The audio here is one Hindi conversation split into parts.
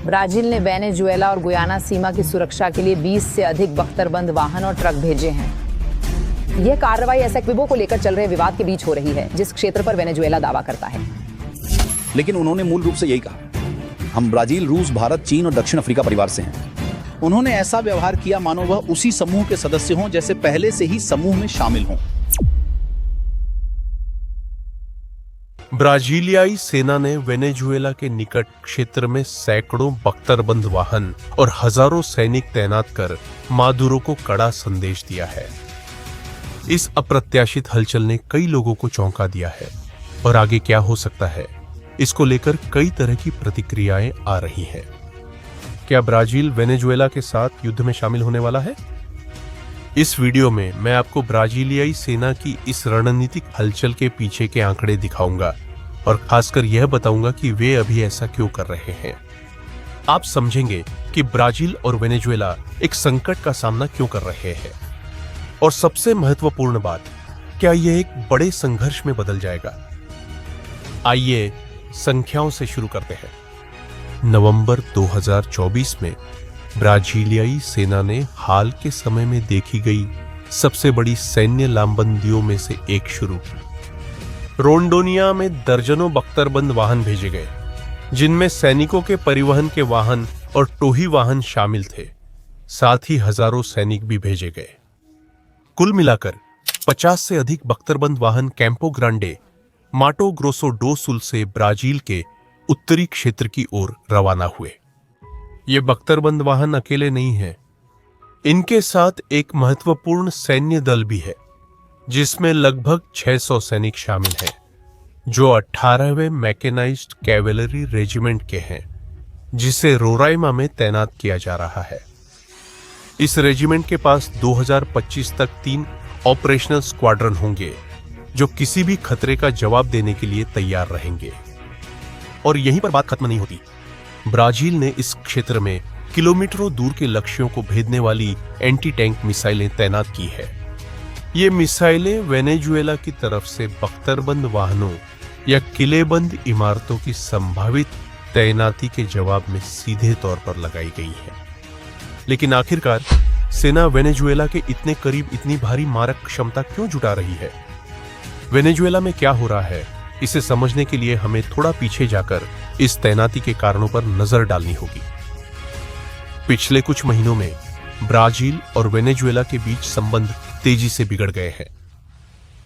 ब्राजील ने वेनेजुएला और गुयाना सीमा की सुरक्षा के लिए 20 से अधिक बख्तरबंद वाहन और ट्रक भेजे हैं। यह कार्रवाई एसेक्विबो को लेकर चल रहे विवाद के बीच हो रही है, जिस क्षेत्र पर वेनेजुएला दावा करता है। लेकिन उन्होंने मूल रूप से यही कहा, हम ब्राजील, रूस, भारत, चीन और दक्षिण अफ्रीका परिवार से हैं। उन्होंने ऐसा व्यवहार किया मानो वह उसी समूह के सदस्य हों जैसे पहले से ही समूह में शामिल हों। ब्राजीलियाई सेना ने वेनेजुएला के निकट क्षेत्र में सैकड़ों बख्तरबंद वाहन और हजारों सैनिक तैनात कर मादुरो को कड़ा संदेश दिया है। इस अप्रत्याशित हलचल ने कई लोगों को चौंका दिया है और आगे क्या हो सकता है, इसको लेकर कई तरह की प्रतिक्रियाएं आ रही हैं। क्या ब्राजील वेनेजुएला के साथ युद्ध में शामिल होने वाला है? इस वीडियो में मैं आपको ब्राजीलियाई सेना की इस रणनीतिक हलचल के पीछे के आंकड़े दिखाऊंगा और खासकर यह बताऊंगा कि वे अभी ऐसा क्यों कर रहे हैं। आप समझेंगे कि ब्राजील और वेनेजुएला एक संकट का सामना क्यों कर रहे हैं और सबसे महत्वपूर्ण बात, क्या यह एक बड़े संघर्ष में बदल जाएगा। आइए संख्याओं से शुरू करते हैं। नवंबर 2024 में ब्राजीलियाई सेना ने हाल के समय में देखी गई सबसे बड़ी सैन्य लामबंदियों में से एक शुरू की। रोंडोनिया में दर्जनों बख्तरबंद वाहन भेजे गए, जिनमें सैनिकों के परिवहन के वाहन और टोही वाहन शामिल थे। साथ ही हजारों सैनिक भी भेजे गए। कुल मिलाकर 50 से अधिक बख्तरबंद वाहन Campo Grande, Mato Grosso do Sul से ब्राजील के उत्तरी क्षेत्र की ओर रवाना हुए। ये बख्तरबंद वाहन अकेले नहीं हैं। इनके साथ एक महत्वपूर्ण सैन्य दल भी है, जिसमें लगभग 600 सैनिक शामिल हैं, जो 18वें मैकेनाइज्ड कैवेलरी रेजिमेंट के हैं, जिसे रोराइमा में तैनात किया जा रहा है। इस रेजिमेंट के पास 2025 तक 3 ऑपरेशनल स्क्वाड्रन होंगे, जो किसी भी खतरे का जवाब देने के लिए तैयार रहेंगे। और यहीं पर बात खत्म नहीं होती। ब्राजील ने इस क्षेत्र में किलोमीटरों दूर के लक्ष्यों को भेदने वाली एंटी टैंक मिसाइलें तैनात की है। ये मिसाइलें वेनेजुएला की तरफ से बख्तरबंद वाहनों या किलेबंद इमारतों की संभावित तैनाती के जवाब में सीधे तौर पर लगाई गई है। लेकिन आखिरकार सेना वेनेजुएला के इतने करीब इतनी भारी मारक क्षमता क्यों जुटा रही है? वेनेजुएला में क्या हो रहा है, इसे समझने के लिए हमें थोड़ा पीछे जाकर इस तैनाती के कारणों पर नजर डालनी होगी। पिछले कुछ महीनों में ब्राजील और वेनेजुएला के बीच संबंध तेजी से बिगड़ गए हैं।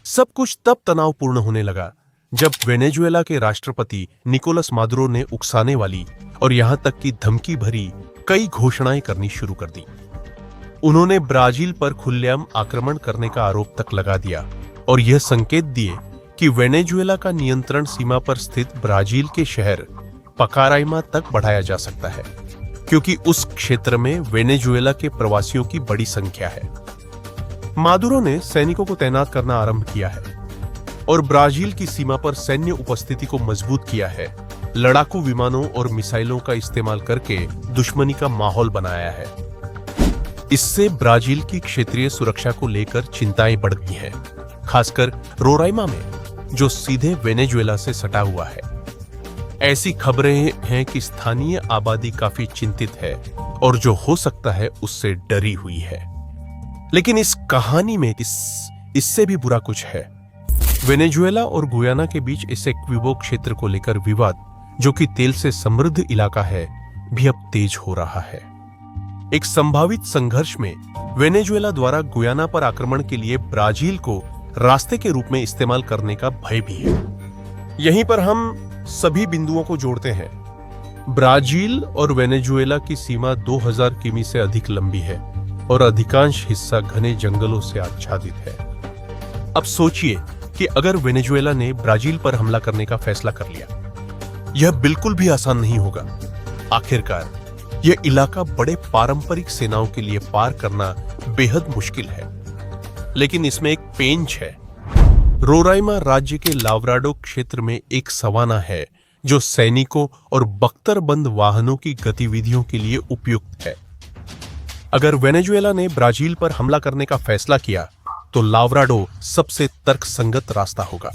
सब कुछ तब तनावपूर्ण होने लगा जब वेनेजुएला के राष्ट्रपति निकोलस मादुरो ने उकसाने वाली और यहां तक कि धमकी भरी कई घोषणाएं करनी शुरू कर दी। उन्होंने ब्राजील पर खुलेआम आक्रमण करने का आरोप तक लगा दिया और यह संकेत दिए कि वेनेजुएला का नियंत्रण सीमा पर स्थित ब्राजील के शहर पकाराइमा तक बढ़ाया जा सकता है, क्योंकि उस क्षेत्र में वेनेजुएला के प्रवासियों की बड़ी संख्या है। मादुरो ने सैनिकों को तैनात करना आरंभ किया है और ब्राजील की सीमा पर सैन्य उपस्थिति को मजबूत किया है। लड़ाकू विमानों और मिसाइलों का इस्तेमाल करके दुश्मनी का माहौल बनाया है। इससे ब्राजील की क्षेत्रीय सुरक्षा को लेकर चिंताएं बढ़ गई हैं, खासकर रोराइमा में, जो सीधे वेनेजुएला से सटा हुआ है। ऐसी खबरें हैं कि स्थानीय आबादी काफी चिंतित है और जो हो सकता है उससे डरी हुई है। लेकिन इस कहानी में इससे भी बुरा कुछ है। वेनेजुएला और गुयाना के बीच एसेक्विबो क्षेत्र को लेकर विवाद, जो कि तेल से समृद्ध इलाका है, भी अब तेज हो रहा है। एक संभावित संघर्ष में वेनेजुएला द्वारा गुयाना पर आक्रमण के लिए ब्राजील को रास्ते के रूप में इस्तेमाल करने का भय भी है। यहीं पर हम सभी बिंदुओं को जोड़ते हैं। ब्राजील और वेनेजुएला की सीमा 2000 किमी से अधिक लंबी है और अधिकांश हिस्सा घने जंगलों से आच्छादित है। अब सोचिए कि अगर वेनेजुएला ने ब्राजील पर हमला करने का फैसला कर लिया, यह बिल्कुल भी आसान नहीं होगा। आखिरकार यह इलाका बड़े पारंपरिक सेनाओं के लिए पार करना बेहद मुश्किल है। लेकिन इसमें एक पेंच है। रोराइमा राज्य के लावराडो क्षेत्र में एक सवाना है जो सैनिकों और बख्तरबंद वाहनों की गतिविधियों के लिए उपयुक्त है। अगर वेनेजुएला ने ब्राजील पर हमला करने का फैसला किया तो लावराडो सबसे तर्कसंगत रास्ता होगा।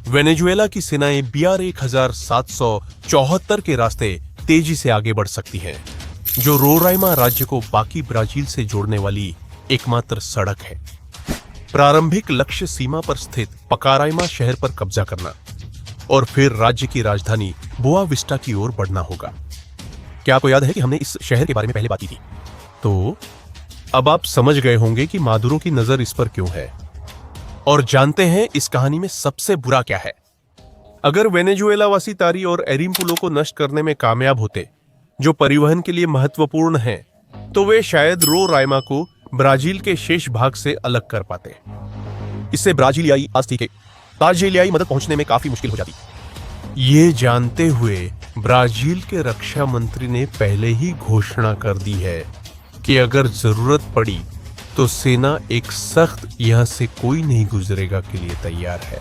वेनेजुएला की सेनाएं BR 1774 के रास्ते तेजी से आगे बढ़ सकती हैं, जो रोराइमा राज्य को बाकी ब्राजील से जोड़ने वाली एकमात्र सड़क है। प्रारंभिक लक्ष्य सीमा पर स्थित पकाराइमा शहर पर कब्जा करना और फिर राज्य की राजधानी बोआ विस्टा की ओर बढ़ना होगा। क्या आपको याद है कि हमने इस शहर के बारे में पहले बात की थी? तो अब आप समझ गए होंगे कि मादुरो की नजर इस पर क्यों है, और जानते हैं इस कहानी में सबसे बुरा क्या है। अगर वेनेजुएला वासी तारी और एरिम पुलों को नष्ट करने में कामयाब होते, जो परिवहन के लिए महत्वपूर्ण हैं, तो वे शायद रोराइमा को ब्राजील के शेष भाग से अलग कर पाते। इससे ब्राजीलियाई आस्ती के ब्राजीलियाई मदद पहुंचने में काफी मुश्किल हो जाती। ये जानते हुए ब्राजील के रक्षा मंत्री ने पहले ही घोषणा कर दी है कि अगर जरूरत पड़ी तो सेना एक सख्त यहां से कोई नहीं गुजरेगा के लिए तैयार है।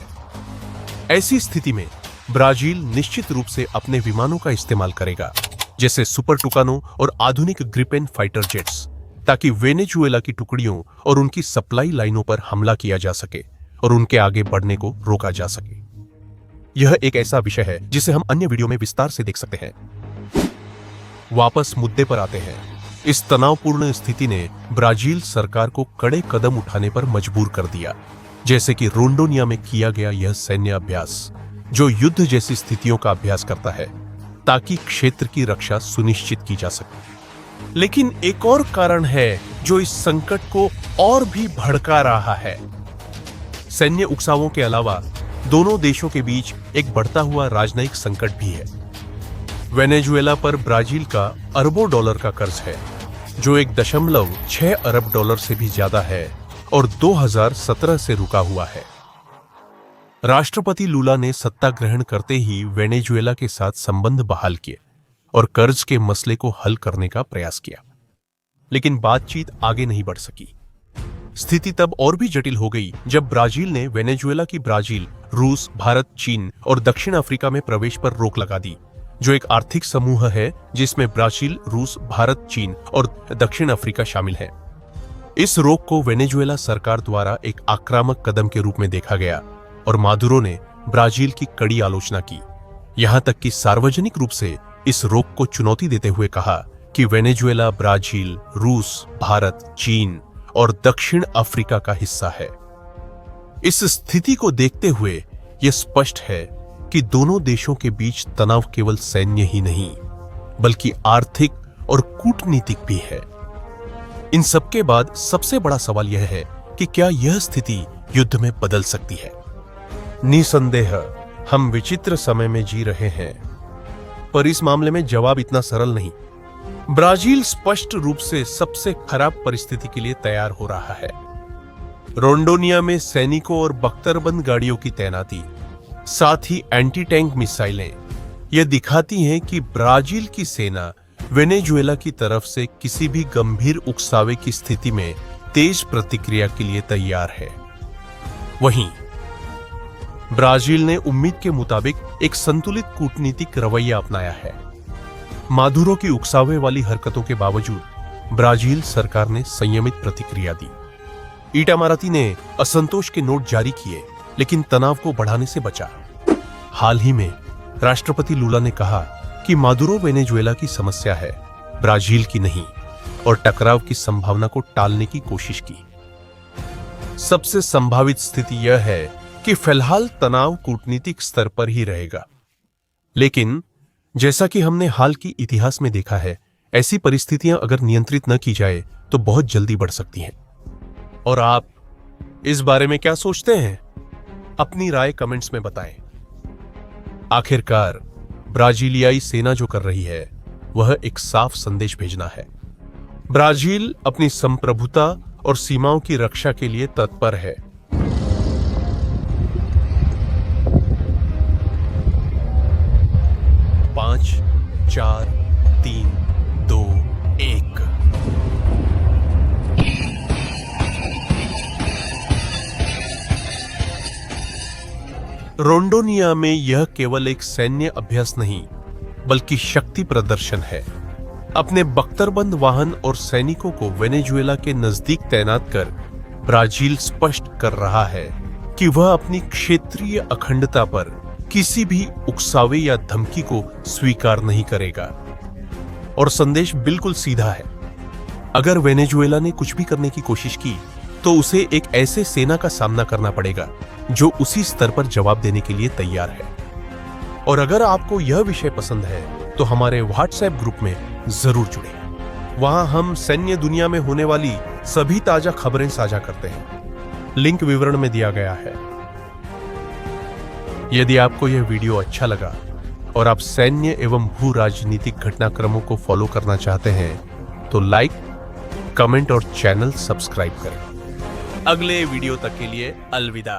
ऐसी स्थिति में ब्राजील निश्चित रूप से अपने विमानों का इस्तेमाल करेगा, जैसे सुपर टुकानो और आधुनिक ग्रिपेन फाइटर जेट्स, ताकि वेनेजुएला की टुकड़ियों और उनकी सप्लाई लाइनों पर हमला किया जा सके और उनके आगे बढ़ने को रोका जा सके। यह एक ऐसा विषय है जिसे हम अन्य वीडियो में विस्तार से देख सकते हैं। वापस मुद्दे पर आते हैं। इस तनावपूर्ण स्थिति ने ब्राजील सरकार को कड़े कदम उठाने पर मजबूर कर दिया, जैसे कि रोंडोनिया में किया गया यह सैन्य अभ्यास, जो युद्ध जैसी स्थितियों का अभ्यास करता है ताकि क्षेत्र की रक्षा सुनिश्चित की जा सके। लेकिन एक और कारण है जो इस संकट को और भी भड़का रहा है। सैन्य उकसावों के अलावा दोनों देशों के बीच एक बढ़ता हुआ राजनयिक संकट भी है। वेनेजुएला पर ब्राजील का अरबों डॉलर का कर्ज है, जो 1.6 अरब डॉलर से भी ज्यादा है और 2017 से रुका हुआ है। राष्ट्रपति लूला ने सत्ता ग्रहण करते ही वेनेजुएला के साथ संबंध बहाल किए और कर्ज के मसले को हल करने का प्रयास किया, लेकिन बातचीत आगे नहीं बढ़ सकी। स्थिति तब और भी जटिल हो गई जब ब्राजील ने वेनेजुएला की ब्राजील, रूस, भारत, चीन और दक्षिण अफ्रीका में प्रवेश पर रोक लगा दी, जो एक आर्थिक समूह है जिसमें ब्राजील, रूस, भारत, चीन और दक्षिण अफ्रीका शामिल है। इस रोक को वेनेजुएला सरकार द्वारा एक आक्रामक कदम के रूप में देखा गया और मादुरो ने ब्राजील की कड़ी आलोचना की, यहां तक कि सार्वजनिक रूप से इस रोक को चुनौती देते हुए कहा कि वेनेजुएला ब्राजील, रूस, भारत, चीन और दक्षिण अफ्रीका का हिस्सा है। इस स्थिति को देखते हुए यह स्पष्ट है कि दोनों देशों के बीच तनाव केवल सैन्य ही नहीं, बल्कि आर्थिक और कूटनीतिक भी है। इन सबके बाद सबसे बड़ा सवाल यह है कि क्या यह स्थिति युद्ध में बदल सकती है? निसंदेह हम विचित्र समय में जी रहे हैं, पर इस मामले में जवाब इतना सरल नहीं। ब्राजील स्पष्ट रूप से सबसे खराब परिस्थिति के लिए तैयार हो रहा है। रोंडोनिया में सैनिकों और बख्तरबंद गाड़ियों की तैनाती, साथ ही एंटी टैंक मिसाइलें, यह दिखाती हैं कि ब्राजील की सेना वेनेजुएला की तरफ से किसी भी गंभीर उकसावे की स्थिति में तेज प्रतिक्रिया के लिए तैयार है। वहीं ब्राजील ने उम्मीद के मुताबिक एक संतुलित कूटनीतिक रवैया अपनाया है। मादुरो की उकसावे वाली हरकतों के बावजूद ब्राजील सरकार ने संयमित प्रतिक्रिया दी। इटामाराती ने असंतोष के नोट जारी किए, लेकिन तनाव को बढ़ाने से बचा। हाल ही में राष्ट्रपति लूला ने कहा कि मादुरो वेनेजुएला की समस्या है, ब्राजील की नहीं, और टकराव की संभावना को टालने की कोशिश की। सबसे संभावित स्थिति यह है कि फिलहाल तनाव कूटनीतिक स्तर पर ही रहेगा, लेकिन जैसा कि हमने हाल की इतिहास में देखा है, ऐसी परिस्थितियां अगर नियंत्रित न की जाए तो बहुत जल्दी बढ़ सकती हैं। और आप इस बारे में क्या सोचते हैं? अपनी राय कमेंट्स में बताएं। आखिरकार ब्राजीलियाई सेना जो कर रही है वह एक साफ संदेश भेजना है। ब्राजील अपनी संप्रभुता और सीमाओं की रक्षा के लिए तत्पर है। पांच, 4, 3, 2, 1। रोंडोनिया में यह केवल एक सैन्य अभ्यास नहीं, बल्कि शक्ति प्रदर्शन है। अपने बख्तरबंद वाहन और सैनिकों को वेनेजुएला के नजदीक तैनात कर ब्राजील स्पष्ट कर रहा है कि वह अपनी क्षेत्रीय अखंडता पर किसी भी उकसावे या धमकी को स्वीकार नहीं करेगा। और संदेश बिल्कुल सीधा है। अगर वेनेजुएला ने कुछ भी करने की कोशिश की तो उसे एक ऐसे सेना का सामना करना पड़ेगा जो उसी स्तर पर जवाब देने के लिए तैयार है। और अगर आपको यह विषय पसंद है तो हमारे व्हाट्सएप ग्रुप में जरूर जुड़े। वहां हम सैन्य दुनिया में होने वाली सभी ताजा खबरें साझा करते हैं। लिंक विवरण में दिया गया है। यदि आपको यह वीडियो अच्छा लगा और आप सैन्य एवं भू राजनीतिक घटनाक्रमों को फॉलो करना चाहते हैं तो लाइक, कमेंट और चैनल सब्सक्राइब करें। अगले वीडियो तक के लिए अलविदा।